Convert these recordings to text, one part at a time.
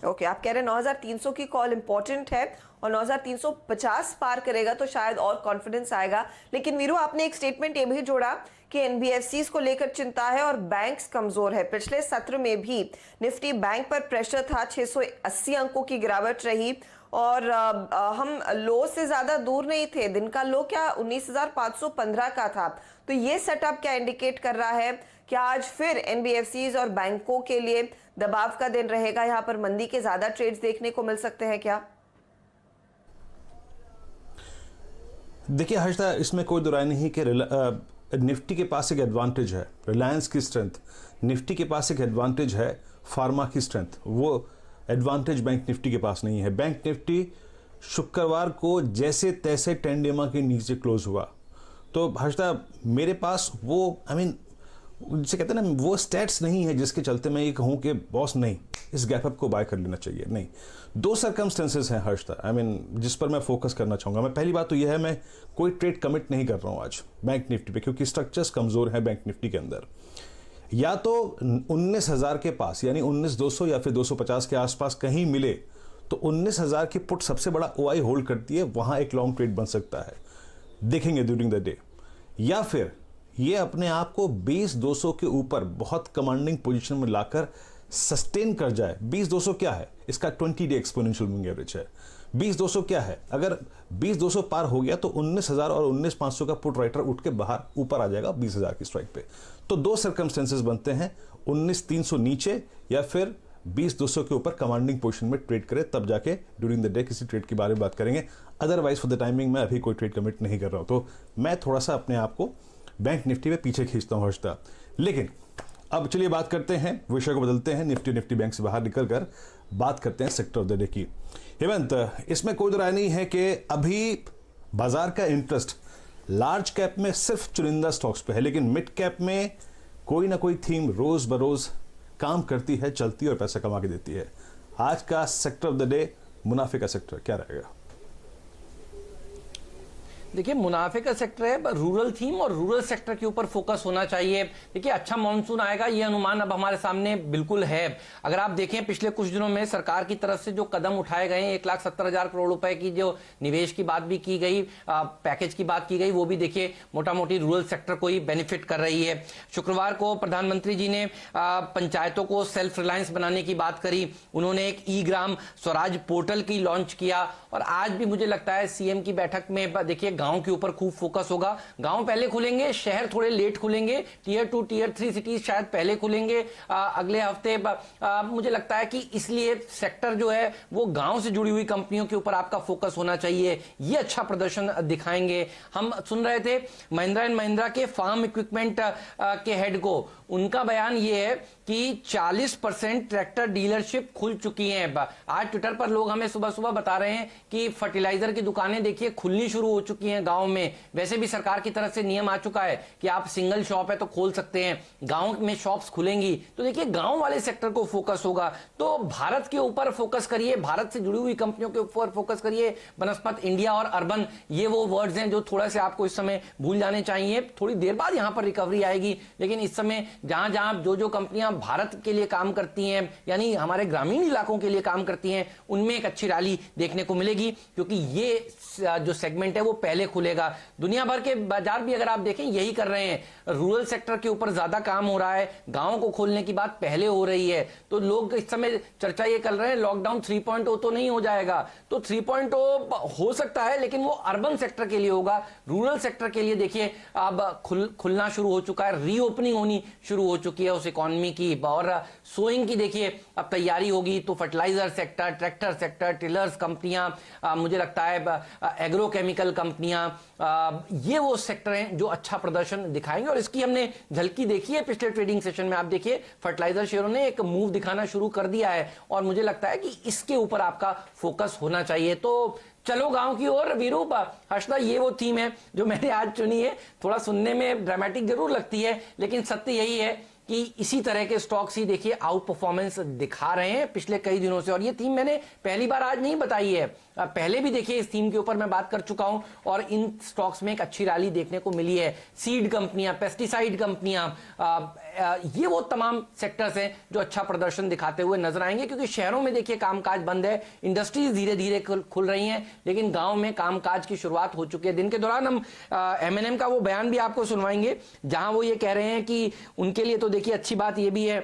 Okay, आप कह रहे हैं 9300 की कॉल इंपॉर्टेंट है और 9350 पार करेगा तो शायद और कॉन्फिडेंस आएगा। लेकिन वीरू, आपने एक स्टेटमेंट ये भी जोड़ा कि एनबीएफसीज को लेकर चिंता है और बैंक्स कमजोर है। पिछले सत्र में भी निफ्टी बैंक पर प्रेशर था, 680 अंकों की गिरावट रही और हम लो से ज्यादा दूर नहीं थे। दिन का लो क्या 19,515 का था। तो ये सेटअप क्या इंडिकेट कर रहा है कि आज फिर एनबीएफसीज और बैंकों के लिए दबाव का दिन रहेगा? यहाँ पर मंदी के ज्यादा ट्रेड्स देखने को मिल सकते हैं क्या? देखिए हर्षदा, इसमें कोई दो राय नहीं कि निफ्टी के पास एक एडवांटेज है, रिलायंस की स्ट्रेंथ। निफ्टी के पास एक एडवांटेज है, फार्मा की स्ट्रेंथ। वो एडवांटेज बैंक निफ्टी के पास नहीं है। बैंक निफ्टी शुक्रवार को जैसे तैसे 10 डेमा के नीचे क्लोज हुआ। तो हर्षदा, मेरे पास वो जिसे कहते हैं ना, वो स्टैट्स नहीं है जिसके चलते मैं ये कहूं कि बॉस नहीं, इस गैप अप को बाय कर लेना चाहिए। नहीं, दो सर्कमस्टेंसेस हैं हर्षदा, जिस पर मैं फोकस करना चाहूंगा। मैं पहली बात तो यह है, मैं कोई ट्रेड कमिट नहीं कर रहा हूं आज बैंक निफ्टी पे, क्योंकि स्ट्रक्चर्स कमजोर है बैंक निफ्टी के अंदर। या तो 19,000 के पास, यानी 19,200 या फिर 250 के आसपास कहीं मिले तो 19,000 की पुट सबसे बड़ा ओआई होल्ड करती है, वहां एक लॉन्ग ट्रेड बन सकता है, देखेंगे ड्यूरिंग द डे। या फिर ये अपने आप को 20,200 के ऊपर बहुत कमांडिंग पोजीशन में लाकर सस्टेन कर जाए। 20,200 क्या है? इसका 20 डे एक्सपोनेंशियल मूविंग एवरेज है। 20,200 क्या है? अगर 20,200 पार हो गया तो 19,000 और 19,500 का पुट राइटर उठ के बाहर ऊपर आ जाएगा 20,000 की स्ट्राइक पे। तो दो सर्कमस्टेंसेस बनते हैं, 19,300 नीचे या फिर 20,200 के ऊपर कमांडिंग पोजीशन में ट्रेड करे, तब जाके ड्यूरिंग द डे किसी ट्रेड के बारे में बात करेंगे। अदरवाइज फॉर द टाइमिंग मैं अभी कोई ट्रेड कमिट नहीं कर रहा हूं। तो मैं थोड़ा सा अपने आप को बैंक निफ्टी में पीछे खींचता हूं हर्षदा। लेकिन अब चलिए बात करते हैं, विषय को बदलते हैं, निफ्टी बैंक से बाहर निकलकर बात करते हैं सेक्टर ऑफ द डे की। हेमंत, इसमें कोई राय नहीं है कि अभी बाजार का इंटरेस्ट लार्ज कैप में सिर्फ चुनिंदा स्टॉक्स पे है, लेकिन मिड कैप में कोई ना कोई थीम रोज बरोज काम करती है, चलती है और पैसा कमा के देती है। आज का सेक्टर ऑफ द डे मुनाफे का सेक्टर क्या रहेगा? देखिए, मुनाफे का सेक्टर है, रूरल थीम और रूरल सेक्टर के ऊपर फोकस होना चाहिए। देखिए, अच्छा मॉनसून आएगा, ये अनुमान अब हमारे सामने बिल्कुल है। अगर आप देखें पिछले कुछ दिनों में सरकार की तरफ से जो कदम उठाए गए हैं, 1,70,000 करोड़ रुपए की जो निवेश की बात भी की गई, पैकेज की बात की गई, वो भी देखिए मोटा मोटी रूरल सेक्टर को ही बेनिफिट कर रही है। शुक्रवार को प्रधानमंत्री जी ने पंचायतों को सेल्फ रिलायंस बनाने की बात करी। उन्होंने एक ई ग्राम स्वराज पोर्टल की लॉन्च किया और आज भी मुझे लगता है सीएम की बैठक में देखिए गांव के ऊपर खूब फोकस होगा। गांव पहले खुलेंगे, शहर थोड़े लेट खुलेंगे, टियर 2 टियर 3 सिटीज शायद पहले खुलेंगे अगले हफ्ते। मुझे लगता है कि इसलिए सेक्टर जो है वो गांव से जुड़ी हुई कंपनियों के ऊपर आपका फोकस होना चाहिए। ये अच्छा प्रदर्शन दिखाएंगे। हम सुन रहे थे महिंद्रा एंड महिंद्रा के फार्म इक्विपमेंट के हेड को, उनका बयान ये है कि 40% ट्रैक्टर डीलरशिप खुल चुकी हैं। आज ट्विटर पर लोग हमें सुबह सुबह बता रहे हैं कि फर्टिलाइजर की दुकानें देखिए खुलनी शुरू हो चुकी हैं गांव में। वैसे भी सरकार की तरफ से नियम आ चुका है कि आप सिंगल शॉप है तो खोल सकते हैं, गांव में शॉप्स खुलेंगी। तो देखिए गांव वाले सेक्टर को फोकस होगा। तो भारत के ऊपर फोकस करिए, भारत से जुड़ी हुई कंपनियों के ऊपर फोकस करिए। बनस्पत, इंडिया और अर्बन, ये वो वर्ड्स हैं जो थोड़ा से आपको इस समय भूल जाने चाहिए। थोड़ी देर बाद यहां पर रिकवरी आएगी, लेकिन इस समय जहां जहां जो कंपनियां भारत के लिए काम करती हैं, यानी हमारे ग्रामीण इलाकों के लिए काम करती हैं, उनमें एक अच्छी रैली देखने को मिलेगी, क्योंकि ये जो सेगमेंट है वो पहले खुलेगा। दुनिया भर के बाजार भी अगर आप देखें यही कर रहे हैं। रूरल सेक्टर के ऊपर ज्यादा काम हो रहा है, गांव को खोलने की बात पहले हो रही है। तो लोग इस समय चर्चा ये कर रहे हैं लॉकडाउन 3.0 तो नहीं हो जाएगा। तो 3.0 हो सकता है, लेकिन वो अर्बन सेक्टर के लिए होगा। रूरल सेक्टर के लिए देखिए अब खुलना शुरू हो चुका है, रीओपनिंग होनी शुरू हो चुकी है उस इकोनॉमी की। और सोइंग की देखिए अब तैयारी होगी। तो fertilizer sector, tractor sector, tillers कंपनियां, मुझे लगता है एग्रोकेमिकल कंपनियां, ये वो सेक्टर हैं जो अच्छा प्रदर्शन दिखाएंगे। और इसकी हमने झलकी देखी है पिछले ट्रेडिंग सेशन में। आप देखिए फर्टिलाइजर शेयरों ने एक मूव दिखाना शुरू कर दिया है और मुझे लगता है कि इसके ऊपर आपका फोकस होना चाहिए। तो चलो गांव की ओर वीरू। हर्षदा, ये वो थीम है जो मैंने आज चुनी है। थोड़ा सुनने में ड्रामेटिक जरूर लगती है, लेकिन सत्य यही है कि इसी तरह के स्टॉक्स ही देखिए आउट परफॉर्मेंस दिखा रहे हैं पिछले कई दिनों से। और ये थीम मैंने पहली बार आज नहीं बताई है, पहले भी देखिए इस थीम के ऊपर मैं बात कर चुका हूं और इन स्टॉक्स में एक अच्छी रैली देखने को मिली है। सीड कंपनियां, पेस्टिसाइड कंपनियां, ये वो तमाम सेक्टर्स हैं जो अच्छा प्रदर्शन दिखाते हुए नजर आएंगे, क्योंकि शहरों में देखिए कामकाज बंद है, इंडस्ट्रीज धीरे धीरे खुल रही हैं, लेकिन गांव में कामकाज की शुरुआत हो चुकी है। दिन के दौरान हम एमएनएम का वो बयान भी आपको सुनवाएंगे, जहां वो ये कह रहे हैं कि उनके लिए तो देखिए अच्छी बात ये भी है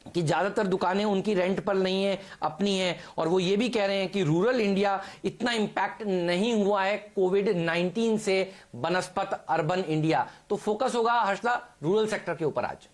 कि ज्यादातर दुकानें उनकी रेंट पर नहीं है, अपनी है, और वो ये भी कह रहे हैं कि रूरल इंडिया इतना इंपैक्ट नहीं हुआ है कोविड-19 से बनस्पत अर्बन इंडिया। तो फोकस होगा हर्षदा रूरल सेक्टर के ऊपर आज।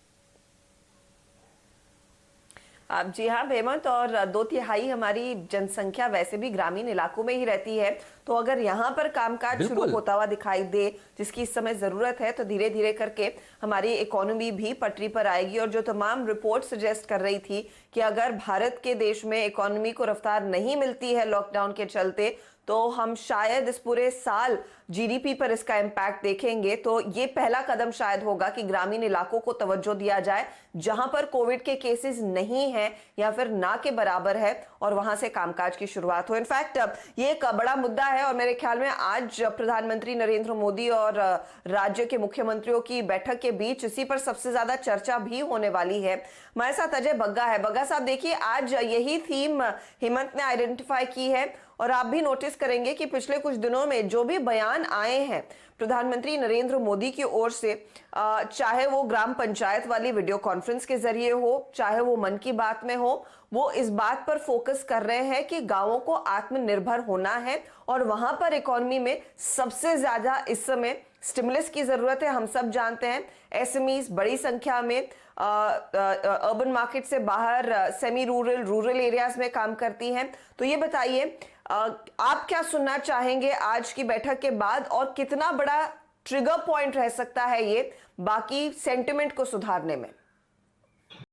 जी हाँ हेमंत, और 2/3 हमारी जनसंख्या वैसे भी ग्रामीण इलाकों में ही रहती है, तो अगर यहाँ पर कामकाज शुरू होता हुआ दिखाई दे, जिसकी इस समय जरूरत है, तो धीरे धीरे करके हमारी इकोनॉमी भी पटरी पर आएगी। और जो तमाम रिपोर्ट सजेस्ट कर रही थी कि अगर भारत के देश में इकोनॉमी को रफ्तार नहीं मिलती है लॉकडाउन के चलते, तो हम शायद इस पूरे साल जीडीपी पर इसका इम्पैक्ट देखेंगे। तो ये पहला कदम शायद होगा कि ग्रामीण इलाकों को तवज्जो दिया जाए, जहां पर कोविड के केसेस नहीं है या फिर ना के बराबर है, और वहां से कामकाज की शुरुआत हो। इनफैक्ट ये एक बड़ा मुद्दा है, और मेरे ख्याल में आज प्रधानमंत्री नरेंद्र मोदी और राज्य के मुख्यमंत्रियों की बैठक के बीच इसी पर सबसे ज्यादा चर्चा भी होने वाली है। हमारे साथ अजय बग्गा है। बग्गा साहब, देखिए आज यही थीम हेमंत ने आइडेंटिफाई की है, और आप भी नोटिस करेंगे कि पिछले कुछ दिनों में जो भी बयान आए हैं प्रधानमंत्री नरेंद्र मोदी की ओर से, चाहे वो ग्राम पंचायत वाली वीडियो कॉन्फ्रेंस के जरिए हो, चाहे वो मन की बात में हो, वो इस बात पर फोकस कर रहे हैं कि गांवों को आत्मनिर्भर होना है, और वहां पर इकोनॉमी में सबसे ज्यादा इस समय स्टिमुलस की जरूरत है। हम सब जानते हैं एसएमईज बड़ी संख्या में अर्बन मार्केट से बाहर सेमी रूरल एरियाज में काम करती हैं। तो ये बताइए, आप क्या सुनना चाहेंगे आज की बैठक के बाद, और कितना बड़ा ट्रिगर पॉइंट रह सकता है ये बाकी सेंटिमेंट को सुधारने में?